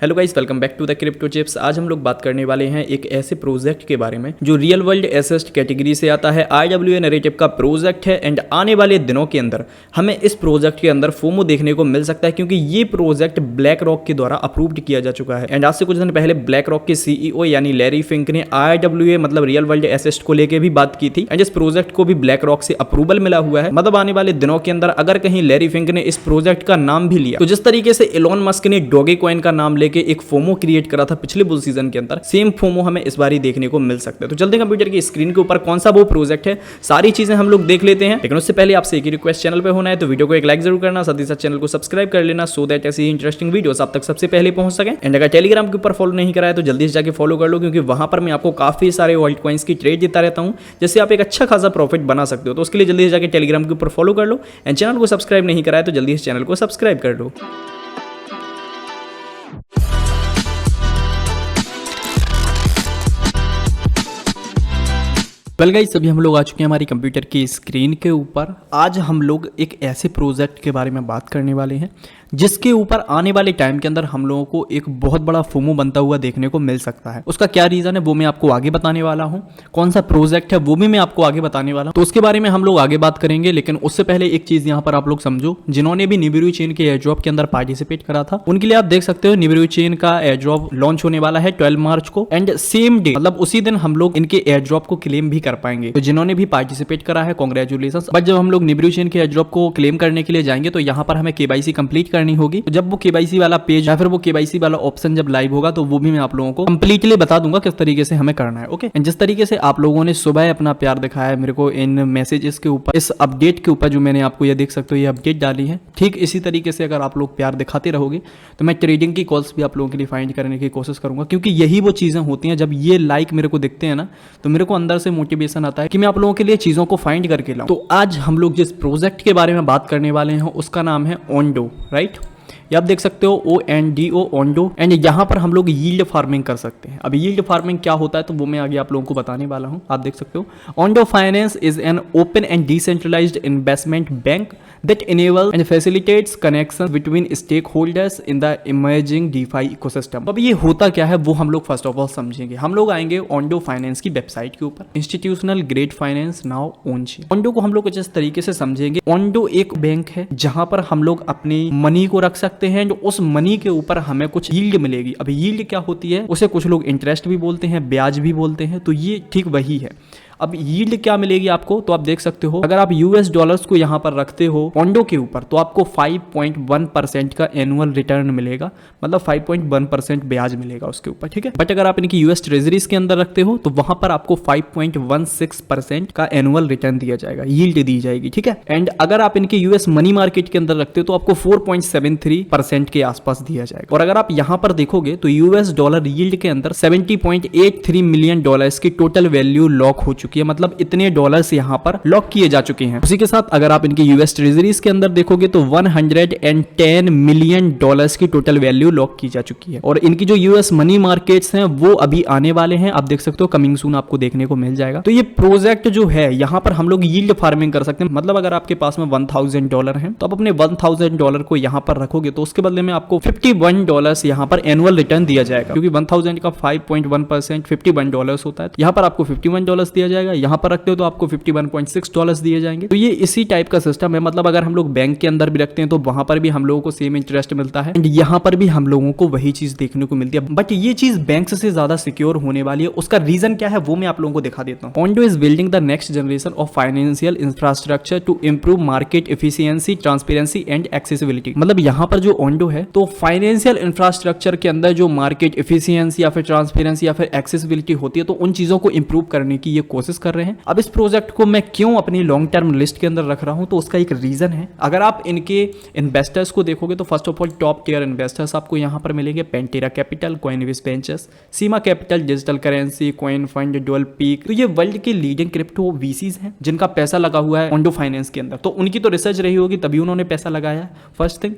Hello guys, welcome back to the crypto chips. आज हम लोग बात करने वाले हैं एक ऐसे प्रोजेक्ट के बारे में जो रियल वर्ल्ड एसेट कैटेगरी से आता है। RWA नैरेटिव का प्रोजेक्ट है एंड आने वाले दिनों के अंदर हमें इस प्रोजेक्ट के अंदर फोमो देखने को मिल सकता है क्योंकि ये प्रोजेक्ट ब्लैक रॉक के द्वारा अप्रूव्ड किया जा चुका है। एंड आज से कुछ दिन पहले ब्लैक रॉक के CEO यानी लैरी फिंक ने RWA मतलब रियल वर्ल्ड एसेट को लेकर भी बात की थी एंड इस प्रोजेक्ट को भी ब्लैक रॉक से अप्रूवल मिला हुआ है। मतलब आने वाले दिनों के अंदर अगर कहीं लैरी फिंक ने इस प्रोजेक्ट का नाम भी लिया तो जिस तरीके से एलोन मस्क ने डॉगे कॉइन का नाम लेके एक फोमो क्रिएट करा था पिछले बुल सीजन के अंदर, सेम फोमो हमें इस बार ही देखने को मिल सकता है। तो चलते हैं कंप्यूटर की स्क्रीन के ऊपर कौन सा वो प्रोजेक्ट है, सारी चीजें हम लोग देख लेते हैं। लेकिन उससे पहले आपसे एक ही रिक्वेस्ट, चैनल पे होना है तो वीडियो को एक लाइक जरूर करना, साथ ही साथ चैनल को सब्सक्राइब कर लेना सो दैट ऐसी इंटरेस्टिंग वीडियोस आप तक सबसे पहले पहुंच सके। एंड अगर टेलीग्राम के ऊपर फॉलो नहीं करा है तो जल्दी से जाकर फॉलो कर लो क्योंकि वहां पर मैं आपको काफी सारे वर्ल्ड कॉइन्स की ट्रेड देता रहता हूं जिससे आप एक अच्छा खासा प्रॉफिट बना सकते हो। तो उसके लिए जल्दी से जाकर टेलीग्राम के ऊपर फॉलो कर लो एंड चैनल को सब्सक्राइब नहीं करा है तो जल्दी से चैनल को सब्सक्राइब कर लो। वेल गाइस, अभी हम लोग आ चुके हैं हमारी कंप्यूटर की स्क्रीन के ऊपर। आज हम लोग एक ऐसे प्रोजेक्ट के बारे में बात करने वाले हैं जिसके ऊपर आने वाले टाइम के अंदर हम लोगों को एक बहुत बड़ा फोमो बनता हुआ देखने को मिल सकता है। उसका क्या रीजन है वो मैं आपको आगे बताने वाला हूं, कौन सा प्रोजेक्ट है वो भी मैं आपको आगे बताने वाला हूं। तो उसके बारे में हम लोग आगे बात करेंगे, लेकिन उससे पहले एक चीज यहां पर आप लोग समझो, जिन्होंने भी निबिरू चेन के एयरड्रॉप के अंदर पार्टिसिपेट करा था उनके लिए आप देख सकते हो निबिरू चेन का एयरड्रॉप लॉन्च होने वाला है 12 मार्च को एंड सेम डे मतलब उसी दिन हम लोग इनके एयरड्रॉप को क्लेम भी कर पाएंगे। तो जिन्होंने भी पार्टिसिपेट करा है कांग्रेचुलेशंस। बट जब हम लोग निबिरू चेन के एयरड्रॉप को क्लेम करने के लिए जाएंगे तो यहाँ पर हमें KYC कंप्लीट करनी होगी। तो जब वो KYC वाला पेज या फिर वो KYC वाला ऑप्शन जब लाइव होगा तो वो भी मैं आप लोगों को कंप्लीटली बता दूंगा किस तरीके से हमें करना है। ओके, एंड जिस तरीके से आप लोगों ने सुबह अपना प्यार दिखाया है मेरे को इन मैसेजेस के ऊपर, इस अपडेट के ऊपर जो मैंने आपको ये देख सकते हो ये अपडेट डाली है, ठीक इसी तरीके से अगर आप लोग प्यार दिखाते रहोगे तो मैं ट्रेडिंग की कॉल्स भी आप लोगों के लिए फाइंड करने की कोशिश करूंगा क्योंकि यही वो चीजें होती हैं। जब ये लाइक मेरे को दिखते हैं ना तो मेरे को अंदर से मोटिवेशन आता है कि मैं आप लोगों के लिए चीजों को फाइंड करके लाऊं। तो आज हम लोग जिस प्रोजेक्ट के बारे में बात करने वाले हैं उसका नाम है ओंडो, राइट? ये आप देख सकते हो ONDO ओंडो। एंड यहाँ पर हम लोग यील्ड फार्मिंग कर सकते हैं। अब यील्ड फार्मिंग क्या होता है तो वो मैं आगे आप लोगों को बताने वाला हूँ। आप देख सकते हो Ondo finance is an open and decentralised investment bank that enables and facilitates connections between stakeholders in the emerging DeFi ecosystem। अब ये होता क्या है वो हम लोग फर्स्ट ऑफ ऑल समझेंगे। हम लोग आएंगे ओंडो फाइनेंस की वेबसाइट के ऊपर, institutional grade finance now own. Ondo को हम लोग कुछ इस तरीके से समझेंगे। ओंडो एक बैंक है जहां पर हम लोग अपनी मनी को रख सकते हैं और उस मनी के ऊपर हमें कुछ यील्ड मिलेगी। अब यील्ड क्या होती है उसे कुछ लोग इंटरेस्ट भी बोलते हैं, ब्याज भी बोलते हैं, तो ये ठीक वही है। अब यील्ड क्या मिलेगी आपको तो आप देख सकते हो, अगर आप US डॉलर्स को यहां पर रखते हो ओंडो के ऊपर तो आपको 5.1% का एनुअल रिटर्न मिलेगा, मतलब 5.1% ब्याज मिलेगा उसके ऊपर, ठीक है। बट अगर आप इनकी US ट्रेजरीज के अंदर रखते हो तो वहां पर आपको 5.16% का एनुअल रिटर्न दिया जाएगा, यील्ड दी जाएगी, ठीक है। एंड अगर आप इनके US मनी मार्केट के अंदर रखते हो तो आपको 4.73% के आसपास दिया जाएगा। और अगर आप यहां पर देखोगे तो US डॉलर यील्ड के अंदर 70.83 मिलियन डॉलर्स की टोटल वैल्यू लॉक हो चुकी है, मतलब इतने डॉलर्स यहां पर लॉक किए जा चुके हैं। उसी के साथ अगर आप इनके US ट्रेजरीज के अंदर देखोगे तो 110 मिलियन डॉलर्स की टोटल वैल्यू लॉक की जा चुकी है। और इनकी जो US मनी मार्केट्स हैं वो अभी आने वाले हैं, आप देख सकते हो कमिंग सून आपको देखने को मिल जाएगा। तो ये प्रोजेक्ट जो है यहां पर हम लोग यील्ड फार्मिंग कर सकते हैं। मतलब अगर आपके पास में $1000 है तो आप अपने $1000 को यहां पर रखोगे तो उसके बदले में आपको $51 यहां पर एनुअल रिटर्न दिया जाएगा, क्योंकि 1000 का 5.1% $51 होता है। यहां पर आपको $51 दिया जाएगा, यहां पर रखते हो तो आपको $51.6 दिए जाएंगे। तो ये इसी टाइप का सिस्टम है। मतलब अगर हम लोग बैंक के अंदर भी रखते हैं तो वहां पर भी हम लोगों को सेम इंटरेस्ट मिलता है एंड यहां पर भी हम लोगों को वही चीज देखने को मिलती है। बट ये चीज बैंक से ज्यादा सिक्योर होने वाली है। उसका रीजन क्या है वो मैं आप लोगों को दिखा देता हूं। Ondo is building the next generation of financial infrastructure to improve market efficiency, transparency and accessibility. मतलब यहां पर जो ओंडो है तो फाइनेंशियल इंफ्रास्ट्रक्चर के अंदर जो मार्केट एफिशिएंसी या फिर ट्रांसपेरेंसी या फिर एक्सेसिबिलिटी होती है तो उन चीजों को इंप्रूव करने की ये कोशिश कर रहे हैं। अब इस प्रोजेक्ट को मैं क्यों अपनी लॉन्ग टर्म लिस्ट के अंदर रख रहा हूं तो उसका एक रीजन है। अगर आप इनके इन्वेस्टर्स को देखोगे तो first of all top tier investors आपको यहां पर मिलेंगे। पेंटेरा कैपिटल, कॉइनबेस वेंचर्स, सीमा capital, digital currency, coin fund, dual peak. तो ये वर्ल्ड के लीडिंग क्रिप्टो VCs हैं जिनका पैसा लगा हुआ है ओंडो फाइनेंस के अंदर। तो उनकी तो रिसर्च रही होगी तभी उन्होंने पैसा लगाया है, फर्स्ट थिंग।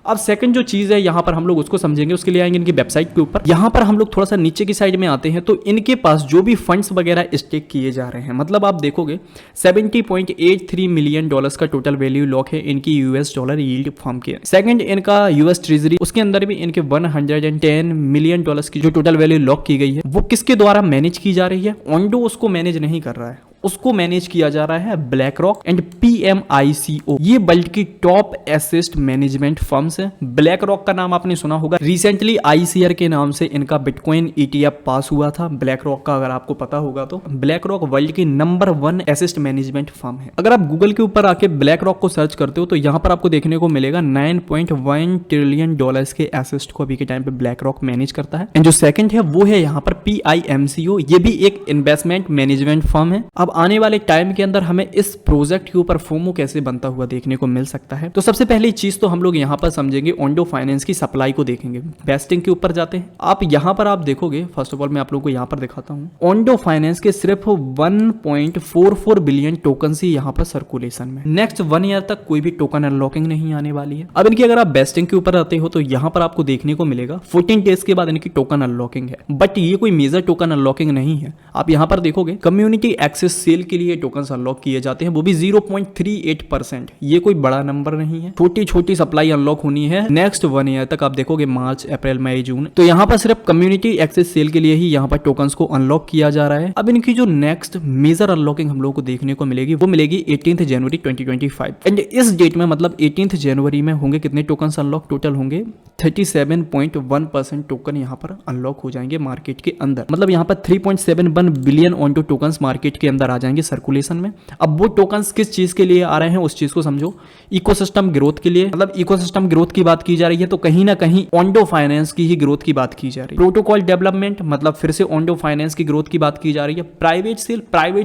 अब सेकंड जो चीज है यहाँ पर हम लोग उसको समझेंगे, उसके लिए आएंगे इनकी वेबसाइट के ऊपर। यहाँ पर हम लोग थोड़ा सा नीचे की साइड में आते हैं तो इनके पास जो भी फंड्स वगैरह स्टेक किए जा रहे हैं, मतलब आप देखोगे 70.83 मिलियन डॉलर्स का टोटल वैल्यू लॉक है इनकी यूएस डॉलर यील्ड फर्म के। सेकंड इनका यूएस ट्रेजरी, उसके अंदर भी इनके 110 मिलियन डॉलर्स की जो टोटल वैल्यू लॉक की गई है वो किसके द्वारा मैनेज की जा रही है? ओंडो उसको मैनेज नहीं कर रहा है, उसको मैनेज किया जा रहा है ब्लैक रॉक एंड PMICO। ये वर्ल्ड की टॉप एसेट मैनेजमेंट फर्म्स है। ब्लैक रॉक का नाम आपने सुना होगा, रिसेंटली ICR के नाम से इनका बिटकॉइन ETF पास हुआ था ब्लैक रॉक का, अगर आपको पता होगा तो। ब्लैक रॉक वर्ल्ड की नंबर 1 एसेट मैनेजमेंट फर्म है। अगर आप गूगल के ऊपर आके ब्लैक रॉक को सर्च करते हो तो यहाँ पर आपको देखने को मिलेगा 9.1 ट्रिलियन डॉलर्स के एसेट को अभी के टाइम पे ब्लैक रॉक मैनेज करता है। एंड जो सेकंड है वो है यहाँ पर PIMCO, ये भी एक इन्वेस्टमेंट मैनेजमेंट फर्म है। अब आने वाले टाइम के अंदर हमें इस प्रोजेक्ट के ऊपर फोमो कैसे बनता हुआ देखने को मिल सकता है, तो सबसे पहली चीज तो हम लोग यहाँ पर समझेंगे ओंडो फाइनेंस की सप्लाई को देखेंगे। बेस्टिंग के ऊपर जाते हैं, आप यहाँ पर आप देखोगे, फर्स्ट ऑफ ऑल मैं आप लोगों को यहाँ पर दिखाता हूँ, ओंडो फाइनेंस के सिर्फ 1.44 बिलियन टोकन ही यहाँ पर सर्कुलेशन में। नेक्स्ट 1 ईयर तक कोई भी टोकन अनलॉकिंग नहीं आने वाली है। अब इनकी अगर आप बेस्टिंग के ऊपर आते हो तो यहाँ पर आपको देखने को मिलेगा 14 डेज के बाद इनकी टोकन अनलॉकिंग है, बट ये कोई मेजर टोकन अनलॉकिंग नहीं है। आप यहाँ पर देखोगे कम्युनिटी एक्सेस सेल के लिए टोकन्स अनलॉक किए जाते हैं, वो भी 0.38%। ये कोई बड़ा नंबर नहीं है, छोटी छोटी सप्लाई अनलॉक होनी है नेक्स्ट 1 ईयर तक। आप देखोगे मार्च, अप्रैल, मई, जून, तो यहाँ पर सिर्फ कम्युनिटी एक्सेस सेल के लिए ही यहाँ पर टोकन्स को अनलॉक किया जा रहा है। अब इनकी जो नेक्स्ट मेजर अनलॉकिंग हम लोगों को देखने को मिलेगी वो मिलेगी 18 जनवरी 2025। एंड इस डेट में मतलब 18 जनवरी में होंगे कितने टोकन्स अनलॉक? टोटल होंगे 37.1% टोकन यहाँ पर अनलॉक हो जाएंगे मार्केट के अंदर। मतलब यहाँ पर 3.71 बिलियन ओंडो टोकन्स मार्केट के अंदर आ जाएंगे सर्कुलेशन में। अब वो टोकन्स किस चीज के लिए आ रहे हैं उस चीज को समझो, इकोसिस्टम ग्रोथ के लिए। मतलब इकोसिस्टम ग्रोथ की बात की जा रही है तो कहीं ना कहीं ओंडो फाइनेंस की ही ग्रोथ की बात की जा रही है। प्रोटोकॉल डेवलपमेंट, मतलब फिर से ओंडो फाइनेंस की ग्रोथ की बात की जा रही है। प्राइवेट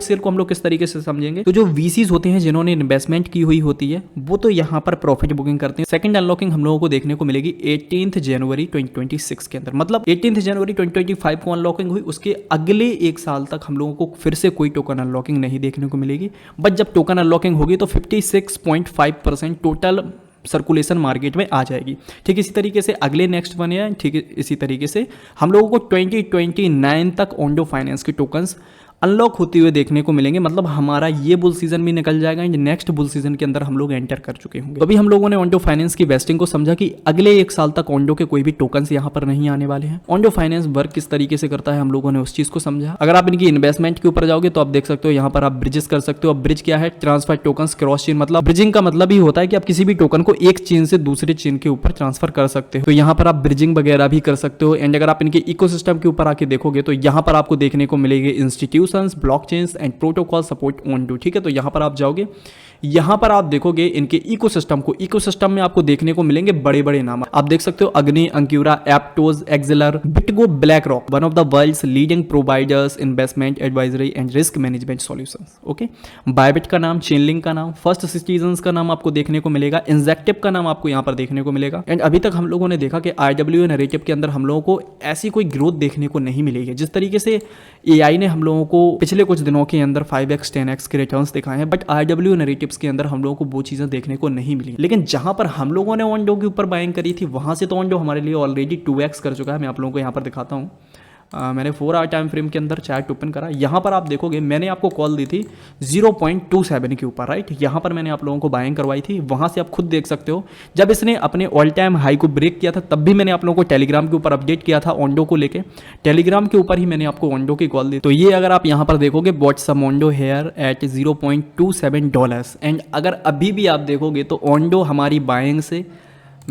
सेल को हम लोग किस तरीके से समझेंगे, तो जो VCs होते हैं जिन्होंने इन्वेस्टमेंट की हुई होती है वो तो यहाँ पर प्रॉफिट बुकिंग करते हैं। सेकंड अनलॉकिंग हम लोगों को देखने को मिलेगी 18 जनवरी 2026 के अंदर। मतलब 18 जनवरी 2025 को अनलॉकिंग हुई, उसके अगले एक साल तक हम लोगों को फिर से कोई टोकन अनलॉकिंग नहीं देखने को मिलेगी। बट जब टोकन अनलॉकिंग होगी तो 56.5% टोटल सर्कुलेशन मार्केट में आ जाएगी। ठीक इसी तरीके से अगले नेक्स्ट 1 ईयर, ठीक इसी तरीके से हम लोगों को 2029 तक ओंडो फाइनेंस के टोकन्स अनलॉक होते हुए देखने को मिलेंगे। मतलब हमारा ये बुल सीजन भी निकल जाएगा एंड नेक्स्ट बुल सीजन के अंदर हम लोग एंटर कर चुके होंगे। तो अभी हम लोगों ने ओंडो फाइनेंस की वेस्टिंग को समझा कि अगले एक साल तक ओंडो के कोई भी टोकन्स यहाँ पर नहीं आने वाले हैं। ओंडो फाइनेंस वर्क किस तरीके से करता है हम लोगों ने उस चीज को समझा। अगर आप इनकी इन्वेस्टमेंट के ऊपर जाओगे तो आप देख सकते हो यहाँ पर आप ब्रिजेस कर सकते हो। अब ब्रिज क्या है? Transfer tokens cross chain. मतलब ब्रिजिंग का मतलब ही होता है कि आप किसी भी टोकन को एक चेन से दूसरे चेन के ऊपर ट्रांसफर कर सकते हो। तो यहाँ पर आप ब्रिजिंग वगैरह भी कर सकते हो। एंड अगर आप इनके इकोसिस्टम के ऊपर आके देखोगे तो यहाँ पर आपको देखने को मिलेंगे institutions, blockchain and protocol support Ondo. ठीक है, तो यहाँ पर आप जाओगे, यहाँ पर आप देखोगे इनके इकोसिस्टम को। इकोसिस्टम में आपको देखने को मिलेंगे बड़े बड़े नाम। आप देख सकते हो अग्नि, अंक्यूरा, Aptos, Axelar, BitGo, BlackRock, one of the world's leading providers investment advisory and risk management solutions. Okay, Bybit का नाम, चेनलिंक का नाम, फर्स्ट सिटीजन्स का नाम आपको देखने को मिलेगा, इंजेक्टिव का नाम आपको यहाँ पर देखने को मिलेगा। एंड अभी तक हम लोगों ने देखा कि RWA नैरेटिव के अंदर हम लोगों को ऐसी कोई ग्रोथ देखने को नहीं मिलेगी। जिस तरीके से AI ने हम लोगों को पिछले कुछ दिनों के अंदर 5x 10x के रिटर्न्स दिखाए हैं, बट RWA नैरेटिव्स के अंदर हम लोगों को वो चीजें देखने को नहीं मिली। लेकिन जहां पर हम लोगों ने ओंडो के ऊपर बाइंग करी थी वहां से तो ओंडो हमारे लिए ऑलरेडी 2x कर चुका है। मैं आप लोगों को यहाँ पर दिखाता हूँ। मैंने 4 आवर टाइम फ्रेम के अंदर चार्ट ओपन करा। यहाँ पर आप देखोगे मैंने आपको कॉल दी थी 0.27 के ऊपर, राइट। यहाँ पर मैंने आप लोगों को बाइंग करवाई थी। वहाँ से आप खुद देख सकते हो जब इसने अपने ऑल टाइम हाई को ब्रेक किया था तब भी मैंने आप लोगों को टेलीग्राम के ऊपर अपडेट किया था ओंडो को लेके। टेलीग्राम के ऊपर ही मैंने आपको ओंडो की कॉल दी। तो ये अगर आप यहाँ पर देखोगे bought some Ondo here at $0.27। And अगर अभी भी आप देखोगे तो ओंडो हमारी बाइंग से,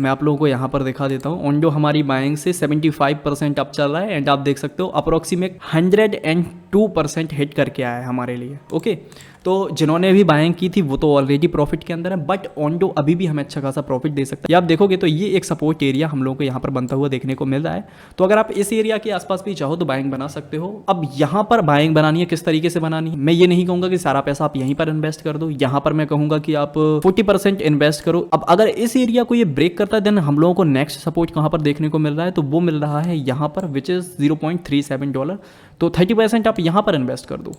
मैं आप लोगों को यहाँ पर दिखा देता हूँ, ओंडो हमारी बाइंग से 75% अप चल रहा है। एंड आप देख सकते हो अप्रोक्सीमेट 102% हिट करके आया है हमारे लिए। ओके, तो जिन्होंने भी बाइंग की थी वो तो ऑलरेडी प्रॉफिट के अंदर है, बट ओंडो अभी भी हमें अच्छा खासा प्रॉफिट दे सकता है। आप देखोगे तो ये एक सपोर्ट एरिया हम लोगों को यहाँ पर बनता हुआ देखने को मिल रहा है। तो अगर आप इस एरिया के आसपास भी चाहो तो बाइंग बना सकते हो। अब यहाँ पर बाइंग बनानी है, किस तरीके से बनानी है, मैं ये नहीं कहूँगा कि सारा पैसा आप यहीं पर इन्वेस्ट कर दो। यहाँ पर मैं कहूँगा कि आप 40% इन्वेस्ट करो। अब अगर इस एरिया को ये ब्रेक करता है देन हम लोगों को नेक्स्ट सपोर्ट कहाँ पर देखने को मिल रहा है, तो वो मिल रहा है यहाँ पर, विच इज़ $0.37। तो 30% आप यहाँ पर इन्वेस्ट कर दो।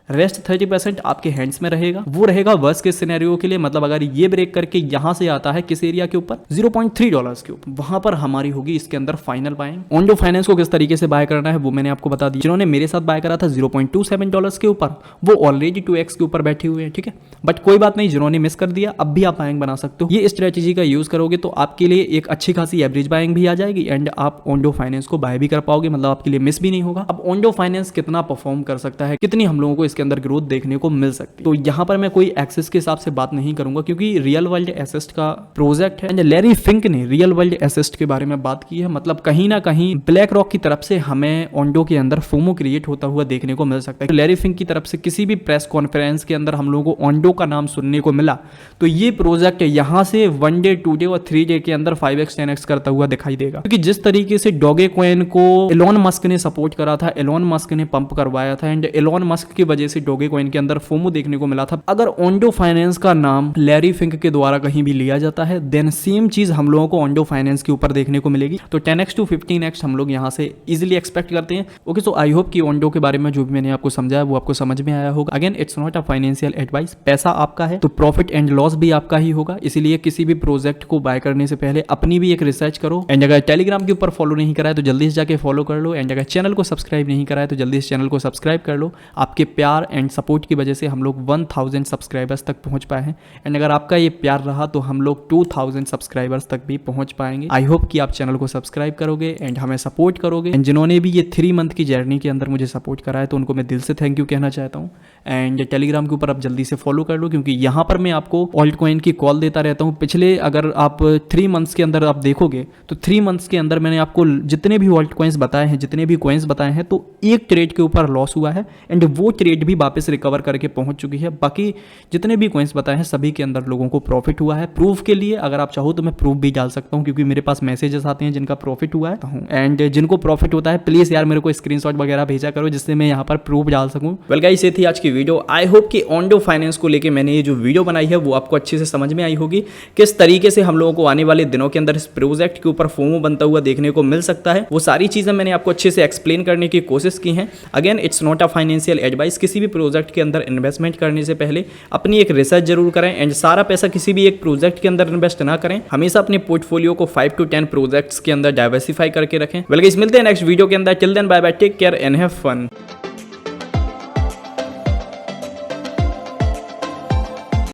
रेस्ट 30% आपके हैंड्स में रहेगा। वो रहेगा वर्स्ट केस सिनेरियो के लिए, मतलब अगर ये ब्रेक करके यहां से आता है किस एरिया के ऊपर $0.3 के ऊपर, वहां पर हमारी होगी इसके अंदर फाइनल बाइंग। ओंडो फाइनेंस को किस तरीके से बाय करना है वो मैंने आपको बता दिया। जिन्होंने मेरे साथ बाय करा था $0.27 के ऊपर, वो ऑलरेडी 2x के ऊपर बैठे हुए हैं, ठीक है। बट कोई बात नहीं, जिन्होंने मिस कर दिया अब भी आप बाइंग बना सकते हो। ये स्ट्रेटेजी का यूज करोगे तो आपके लिए एक अच्छी खासी एवरेज बाइंग भी आ जाएगी एंड आप ओंडो फाइनेंस को बाय भी कर पाओगे, मतलब आपके लिए मिस भी नहीं होगा। अब ओंडो फाइनेंस कितना परफॉर्म कर सकता है, कितनी हम लोगों को इसके अंदर ग्रोथ देखने को मिल सकती है, तो यहाँ पर मैं कोई एक्सेस के हिसाब से बात नहीं करूंगा क्योंकि रियल वर्ल्ड एसेस्ट का प्रोजेक्ट है एंड लैरी फिंक ने रियल वर्ल्ड एसेस्ट के बारे में बात की है। मतलब कहीं ना कहीं ब्लैक रॉक की तरफ से हमें ओंडो के अंदर फोमो क्रिएट होता हुआ देखने को मिल सकता है। लैरी फिंक की तरफ से किसी भी प्रेस कॉन्फ्रेंस के अंदर हम लोगों को ओंडो का नाम सुनने को मिला तो ये प्रोजेक्ट यहाँ से 1 डे 2 डे और 3 डे के अंदर 5x 10x करता हुआ दिखाई देगा। क्योंकि जिस तरीके से डॉगे कॉइन को एलोन मस्क ने सपोर्ट करा था, एलोन मस्क ने पंप करवाया था एंड एलोन मस्क की वजह से डॉगे कॉइन के अंदर फोमो देखने को मिला था। अगर ओंडो फाइनेंस का नाम लैरी फिंक के द्वारा कहीं भी लिया जाता है देन सेम चीज हम लोगों को ओंडो फाइनेंस के ऊपर देखने को मिलेगी। तो 10x to 15x हम लोग यहाँ से इजिली एक्सपेक्ट करते हैं। ओके, सो आई होप कि ओंडो के बारे में जो भी मैंने आपको समझाया वो आपको समझ में आया होगा। Again it's not a financial advice, पैसा आपका है तो प्रॉफिट एंड लॉस भी आपका ही होगा, इसीलिए किसी भी प्रोजेक्ट को बाय करने से पहले अपनी भी एक रिसर्च करो। एंड अगर टेलीग्राम के ऊपर फॉलो नहीं करा है तो जल्दी से जाके फॉलो कर लो एंड अगर चैनल को सब्सक्राइब नहीं करा है तो जल्दी से चैनल को सब्सक्राइब कर लो। आपके प्यार एंड सपोर्ट की वजह से हम लोग 1000 सब्सक्राइबर्स तक पहुंच पाए हैं एंड अगर आपका ये प्यार रहा तो हम लोग 2000 सब्सक्राइबर्स तक भी पहुंच पाएंगे। आई होप कि आप चैनल को सब्सक्राइब करोगे एंड हमें सपोर्ट करोगे एंड जिन्होंने भी ये 3 मंथ की जर्नी के अंदर मुझे सपोर्ट करा है तो उनको मैं दिल से थैंक यू कहना चाहता हूँ। एंड टेलीग्राम के ऊपर आप जल्दी से फॉलो कर लो क्योंकि यहाँ पर मैं आपको ऑल्ट कॉइन की कॉल देता रहता हूँ। पिछले अगर आप 3 मंथ्स के अंदर आप देखोगे तो 3 मंथ्स के अंदर मैंने आपको जितने भी ऑल्ट कॉइन्स बताए हैं, जितने भी कॉइन्स बताए हैं, तो एक ट्रेड के ऊपर लॉस हुआ है एंड वो ट्रेड भी वापस रिकवर करके पहुंच चुकी है। बाकी जितने भी कॉइन्स बताए हैं सभी के अंदर लोगों को प्रॉफिट हुआ है। प्रूफ के लिए अगर आप चाहो तो मैं प्रूफ भी डाल सकता हूँ क्योंकि मेरे पास मैसेजेस आते हैं जिनका प्रॉफिट हुआ है एंड जिनको प्रॉफिट होता है प्लीज यार मेरे को स्क्रीनशॉट वगैरह भेजा करो जिससे मैं यहाँ पर प्रूफ डाल सकूँ। वेल गाइस, ये थी आज की वीडियो। आई होप कि ओंडो फाइनेंस को लेके मैंने ये जो वीडियो बनाई है वो आपको अच्छे से समझ में आई होगी, किस तरीके से हम लोगों को आने वाले दिनों के अंदर इस प्रोजेक्ट के ऊपर फोमो बनता हुआ देखने को मिल सकता है। वो सारी चीजें मैंने आपको अच्छे से एक्सप्लेन करने की कोशिश की हैं। Again it's not a financial advice, किसी भी प्रोजेक्ट के अंदर इन्वेस्टमेंट करने से पहले अपनी एक रिसर्च जरूर करें एंड सारा पैसा किसी भी एक प्रोजेक्ट के अंदर इन्वेस्ट ना करें। हमेशा अपने पोर्टफोलियो को 5 to 10 प्रोजेक्ट्स के अंदर डाइवर्सिफाई करके रखें। वेल गाइस, मिलते हैं नेक्स्ट वीडियो के अंदर। Till then bye bye, take care and have fun.